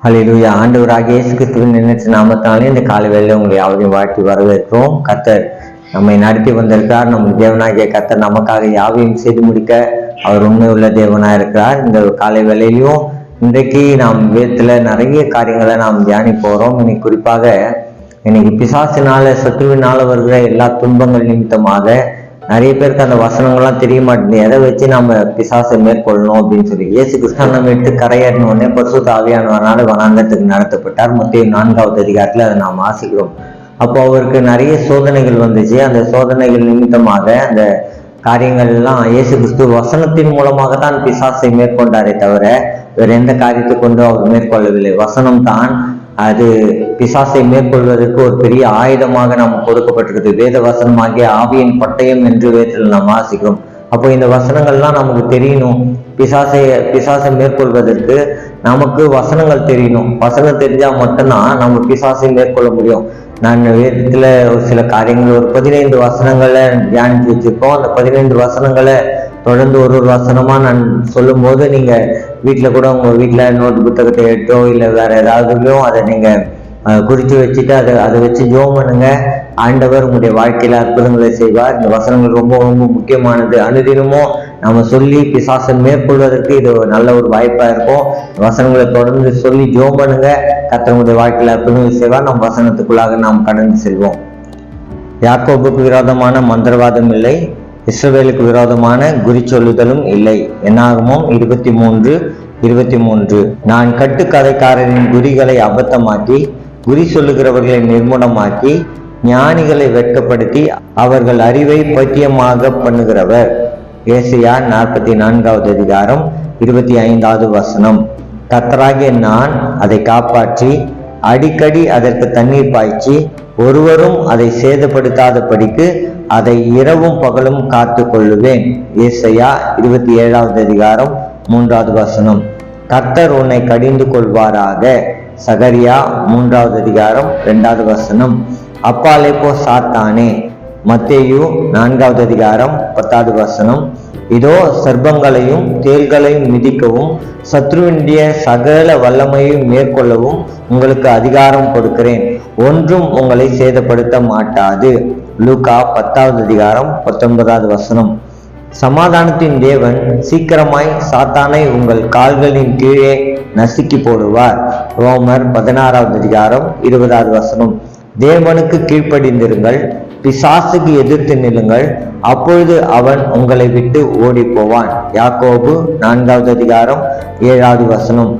ஹல்லேலூயா. ஆண்டவராகிய இயேசு கிறிஸ்துவின் நினைச்ச நாமத்தாலே இந்த காலை வேளையில உங்களை யாவரையும் வாழ்த்தி வரவேற்கிறோம். கர்த்தர் நம்மை நடத்தி வந்திருக்கிறார். நம்ம தேவனாகிய கர்த்தர் நமக்காக யாவையும் செய்து முடிக்க அவர் உண்மை உள்ள தேவனாக இருக்கிறார். இந்த காலை வேளையிலையும் இன்றைக்கு நாம் வேதத்துல நிறைய காரியங்களை நாம் தியானிக்க போறோம். இன்னைக்கு குறிப்பாக பிசாசினால சத்துருவினால வருகிற எல்லா துன்பங்கள் நிமித்தமாக நிறைய பேருக்கு அந்த வசனங்கள்லாம் தெரிய மாட்டேங்குது. எதை வச்சு நம்ம பிசாசை மேற்கொள்ளணும் அப்படின்னு சொல்லி இயேசு கிறிஸ்து நம்ம விட்டு கரையேறின உடனே பரிசுத்த ஆவியானவரால் வனாந்தரத்துக்கு நடத்தப்பட்டார். மத்தேயு 4வது அதிகாரத்துல அதை நாம் வாசிக்கிறோம். அப்போ அவருக்கு நிறைய சோதனைகள் வந்துச்சு. அந்த சோதனைகள் நிமித்தமாக அந்த காரியங்கள் எல்லாம் இயேசு கிறிஸ்து வசனத்தின் மூலமாக தான் பிசாசை மேற்கொண்டாரே தவிர வேற எந்த காரியத்தை கொண்டு அவர் மேற்கொள்ளவில்லை. வசனம் தான் அது பிசாசை மேற்கொள்வதற்கு ஒரு பெரிய ஆயுதமாக நாம் கொடுக்கப்பட்டிருக்கிறது. வேத வசனமாகிய ஆவியின் பட்டயம் என்று வேதத்தில் நாம் வாசிக்கிறோம். அப்போ இந்த வசனங்கள்லாம் நமக்கு தெரியணும். பிசாசை மேற்கொள்வதற்கு நமக்கு வசனங்கள் தெரியணும். வசனம் தெரிஞ்சா மட்டும்தான் நம்ம பிசாசை மேற்கொள்ள முடியும். நான் வேதத்துல ஒரு சில காரியங்கள் ஒரு 15 வசனங்களை தியானித்து வச்சிருக்கோம். அந்த 15 வசனங்களை தொடர்ந்து ஒரு வசனமா நான் சொல்லும் போது நீங்க வீட்டுல கூட உங்க வீட்டுல நோட்டு புத்தகத்தை எடுத்தோ இல்லை வேற ஏதாவதுலையும் அதை நீங்க குறித்து வச்சுட்டு அதை வச்சு ஜெபம் பண்ணுங்க. ஆண்டவர் உங்களுடைய வாழ்க்கையில அற்புதங்களை செய்வார். இந்த வசனங்கள் ரொம்ப ரொம்ப முக்கியமானது. அனுதினமும் நம்ம சொல்லி பிசாசை மேற்கொள்வதற்கு இது நல்ல ஒரு வாய்ப்பா இருக்கும். வசனங்களை தொடர்ந்து சொல்லி ஜெபம் பண்ணுங்க. கர்த்தர் உங்களுடைய வாழ்க்கையில அற்புதங்களை செய்வார். நம்ம வசனத்துக்குள்ளாக நாம் கடந்து செல்வோம். யாக்கோபுக்கு விரோதமான மந்திரவாதம் இல்லை, இஸ்ரவேலுக்கு விரோதமான குறி சொல்லுதலும் இல்லை. என்னாகமம் 23:23. நான் கட்டுக்கதைக்காரரின் குறிகளை அபத்தமாக்கி குறி சொல்லுகிறவர்களை நிர்மூலமாக்கி ஞானிகளை வெட்கப்படுத்தி அவர்கள் அறிவை பத்தியமாக பண்ணுகிறவர். ஏசாயா 44வது அதிகாரம் 25வது வசனம். கர்த்தராகிய நான் அதை காப்பாற்றி அடிக்கடி அதற்கு தண்ணீர் பாய்ச்சி ஒருவரும் அதை சேதப்படுத்தாதபடிக்கு அதை இரவும் பகலும் காத்து கொள்ளுவேன். ஏசாயா 27வது அதிகாரம் 3வது வசனம். கர்த்தர் உன்னை கடிந்து கொள்வாராக. சகரியா 3வது அதிகாரம் 2வது வசனம். அப்பாலே போ சாத்தானே. மத்தேயு 4வது அதிகாரம் 10வது வசனம். இதோ சர்ப்பங்களையும் தேள்களையும் மிதிக்கவும் சத்ருவினுடைய சகல வல்லமையும் மேற்கொள்ளவும் உங்களுக்கு அதிகாரம் கொடுக்கிறேன். ஒன்றும் உங்களை சேதப்படுத்த மாட்டாது. லூக்கா 10வது அதிகாரம் 19வது வசனம். சமாதானத்தின் தேவன் சீக்கிரமாய் சாத்தானை உங்கள் கால்களின் கீழே நசுக்கி போடுவார். ரோமர் 16வது அதிகாரம் 20வது வசனம். தேவனுக்கு கீழ்ப்படிந்திருங்கள், பிசாசுக்கு எதிர்த்து நில்லுங்கள், அப்பொழுது அவன் உங்களை விட்டு ஓடி போவான். யாக்கோபு 4வது அதிகாரம் 7வது வசனம்.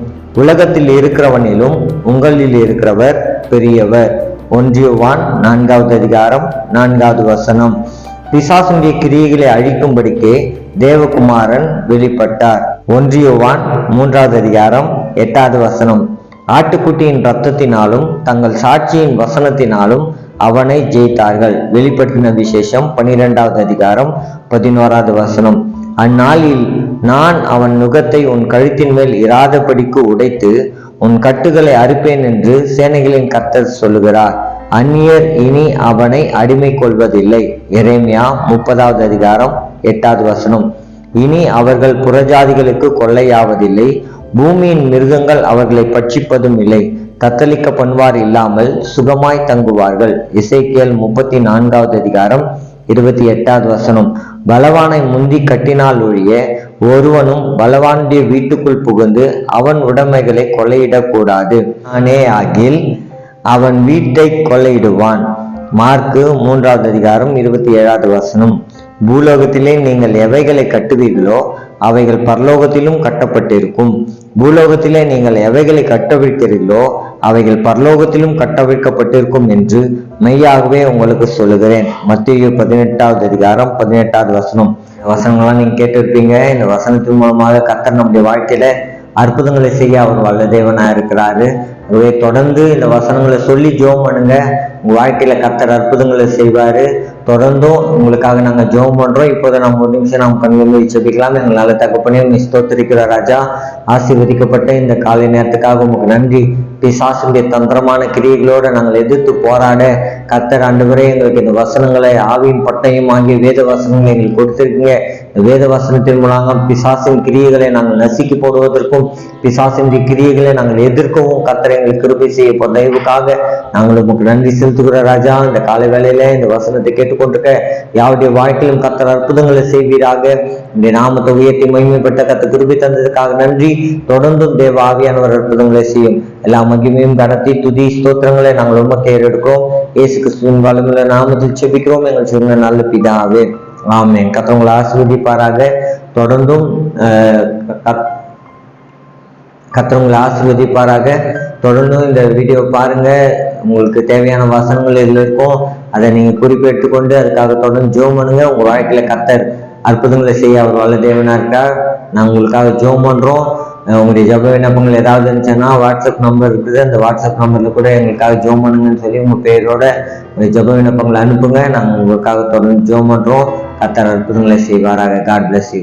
உலகத்தில் இருக்கிறவனிலும் உங்களில் இருக்கிறவர் பெரியவர். 1 யோவான் 4வது அதிகாரம் 4வது வசனம். பிசாசுடைய கிரியைகளை அழிக்கும்படிக்கே தேவகுமாரன் வெளிப்பட்டார். 1 யோவான் 3வது அதிகாரம் 8வது வசனம். ஆட்டுக்குட்டியின் இரத்தத்தினாலும் தங்கள் சாட்சியின் வசனத்தினாலும் அவனை ஜெயித்தார்கள். வெளிப்படுத்தின விசேஷம் 12வது அதிகாரம் 11வது வசனம். அந்நாளில் நான் அவன் நுகத்தை உன் கழுத்தின் மேல் இராதபடிக்கு உடைத்து உன் கட்டுகளை அறுப்பேன் என்று சேனைகளின் கர்த்தர் சொல்லுகிறார். அந்நியர் இனி அவனை அடிமை கொள்வதில்லை. எரேமியா 30வது அதிகாரம் 8வது வசனம். இனி அவர்கள் புறஜாதிகளுக்கு கொள்ளையாவதில்லை, பூமியின் மிருகங்கள் அவர்களை பட்சிப்பதும் இல்லை, தத்தளிக்க பண்ணுவார் இல்லாமல் சுகமாய் தங்குவார்கள். எசேக்கியேல் 34வது அதிகாரம் 28வது வசனம். பலவானை முந்தி கட்டினால் ஒழிய ஒருவனும் பலவானுடைய வீட்டுக்குள் புகுந்து அவன் உடைமைகளை கொள்ளையிடக்கூடாது. நானே ஆகில் அவன் வீட்டை கொள்ளையிடுவான். மார்க்கு 3வது அதிகாரம் 27வது வசனம். பூலோகத்திலே நீங்கள் எவைகளை கட்டுவீர்களோ அவைகள் பரலோகத்திலும் கட்டப்பட்டிருக்கும். பூலோகத்திலே நீங்கள் எவைகளை கட்டவிழ்க்கிறீர்களோ அவைகள் பரலோகத்திலும் கட்டவிழ்க்கப்பட்டிருக்கும் என்று மெய்யாகவே உங்களுக்கு சொல்லுகிறேன். மத்தேயு 18வது அதிகாரம் 18வது வசனம். வசனங்கள்லாம் நீங்க கேட்டிருப்பீங்க. இந்த வசனத்தின் மூலமாக கர்த்தர் நம்முடைய வாழ்க்கையில அற்புதங்களை செய்ய அவர் வல்ல தேவனா இருக்கிறாரு. தொடர்ந்து இந்த வசனங்களை சொல்லி ஜெபம் பண்ணுங்க. உங்க வாழ்க்கையில கர்த்தர் அற்புதங்களை செய்வாரு. தொடர்ந்தும் உங்களுக்காக நாங்க ஜெபம் பண்றோம். இப்போதை நம்ம ஒரு நிமிஷம் நாம் கண்களை ஜெபிக்கலாம். எங்கள் நல்ல தகப்பனே உம்மை ஸ்தோத்திரிக்கிற ராஜா. ஆசீர்வதிக்கப்பட்ட இந்த காலை நேரத்துக்காக உங்களுக்கு நன்றி. பிசாசுடைய தந்திரமான கிரியைகளோடு நாங்கள் எதிர்த்து போராட கர்த்தர் ஆண்டவரே எங்களுக்கு இந்த வசனங்களை ஆவியின் பட்டயம் ஆகிய வேத வசனங்களை எங்களுக்கு கொடுத்திருக்கீங்க. வேத வசனத்தின் மூலமாக பிசாசின் கிரியைகளை நாங்கள் நசுக்கி போடுவதற்கும் பிசாசின் கிரியைகளை நாங்கள் எதிர்க்கவும் கர்த்தர் எங்களுக்கு கிருபை செய்ய போற தயவுக்காக நாங்கள் உங்களுக்கு நன்றி செலுத்துகிற ராஜா. இந்த காலை வேளையில இந்த வசனத்தை கேட்டுக்கொண்டிருக்க யாருடைய வாழ்க்கையிலும் கர்த்தர் அற்புதங்களை செய்வீராக. இந்த நாமத்தை உயர்த்தி மகிமைப்பட்ட கர்த்தர் கிருபை தந்ததுக்காக நன்றி. தொடர்ந்தும் தேவ ஆவியானவர் அற்புதங்களை செய்யும். எல்லா மகிமையும் கடத்தி துதி ஸ்தோத்திரங்களை நாங்கள் உண்மை ஏறெடுக்கிறோம். இயேசு கிறிஸ்துவின் வல்லமையுள்ள நாமத்தில் செபிக்கிறோம் எங்கள் சிறந்த நல்ல பிதாவே, ஆமென். கர்த்தர் உங்களை ஆசீர்வதிப்பாராக. தொடர்ந்தும் கர்த்தர் உங்களை ஆசீர்வதிப்பாராக. தொடர்ந்தும் இந்த வீடியோ பாருங்க. உங்களுக்கு தேவையான வசனங்கள் எதுல இருக்கும் அதை நீங்க குறிப்பு எடுத்துக்கொண்டு அதுக்காக தொடர்ந்து ஜெபம் பண்ணுங்க. உங்க வாழ்க்கையில கர்த்தர் அற்புதங்களை செய்ய அவர் வல்ல தேவனா இருக்கார். நாங்கள் உங்களுக்காக ஜெபம் பண்றோம். உங்களுடைய ஜெப விண்ணப்பங்கள் ஏதாவது இருந்துச்சுன்னா வாட்ஸ்அப் நம்பர் இருக்குது. அந்த வாட்ஸ்அப் நம்பர்ல கூட எங்களுக்காக ஜெபம் பண்ணுங்கன்னு சொல்லி உங்க பேரோட ஜெப விண்ணப்பங்களை அனுப்புங்க. நாங்கள் உங்களுக்காக தொடர்ந்து ஜெபம் பண்றோம். கர்த்தர் அற்புதங்களை செய்வாராக. God bless you.